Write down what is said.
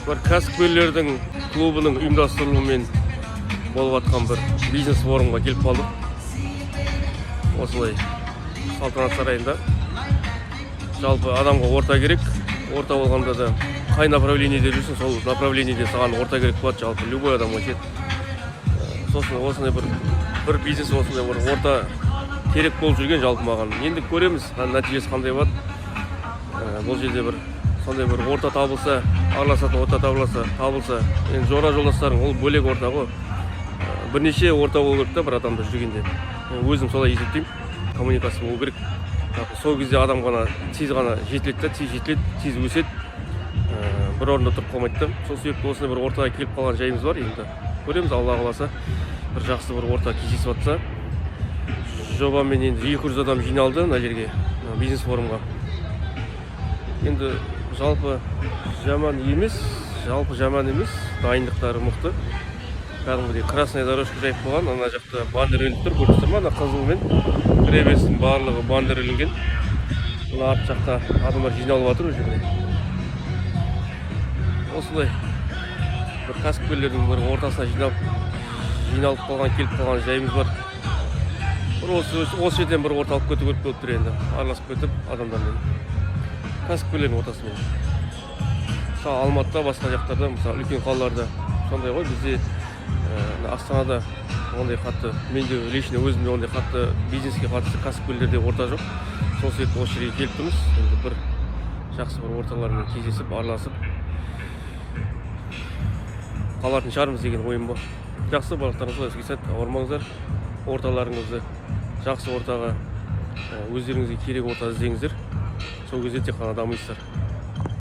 бір кәсіпкерлердің клубының ұйымдастырылуымен болып жатқан бір бизнес форумға келіп қалдық. Осылай салтанат сарайында. Жалпы адамға орта керек. Орта болғанда да қай направлениеде жүрсің, сол направлениеде саған орта керек болады. Жалпы любой адамға жетеді. Сосын осындай бір бизнес осындай бір орта керек болып жүрген жалпы маған. Енді көреміз, нәтижесі қандай болады. Бұл жерде бір сондай бір орта табылса, араласатын орта табылса, енді жора жолдастарың ол бөлек орта ғой. Бірнеше орта болу керек та бір адамда жүргенде. Өзім солай есептеймін. Коммуникация болу керек. Сол кезде адам ғана тез ғана жетіледі, тез өседі. Бір орында тұрып қалмайды. Сол себепті осындай бір ортаға келіп қалған жайымыз бар. Енді көреміз, Алла қаласа бір жақсы бір орта кездесіп жатса. Жобамен енді 200 адам жиналды мына жерге, бизнес форумға. Енді жалпы жаман емес, дайындықтары мықты. Кәдімгідей красная дорожка жайып қойған, ана жақта баннер ілініп тұр, көрдіңіздер ме? Ана қызылмен кіреберістің барлығы баннер ілінген. Мына арт жақта адамдар жиналып жатыр уже. Осылай бір кәсіпкерлердің бір ортасына жиналып қалған, келіп қалған жайымыз бар. Осы жерден бір орта алып кету керек болып тұр енді, араласып кетіп адамдармен. Кәсіпкерлердің ортасымен. Мысалы Алматыда, басқа жақтарда, мысалы үлкен қалаларда сондай ғой. Бізде Астанада ондай қатты, менде лично өзімде ондай қатты бизнеске қатысты кәсіпкерлерде орта жоқ. Сол себепті осы жерге келіп тұрмыз. Енді бір жақсы бір орталармен кездесіп, араласып қалатын шығармыз деген ойым бар. Жақсы, барлықтарыңызға іске сәт, ауырмаңыздар. Орталарыңызды жақсы ортаға, өздеріңізге керек орта іздеңіздер. Сол кезде тек қана дамисыздар.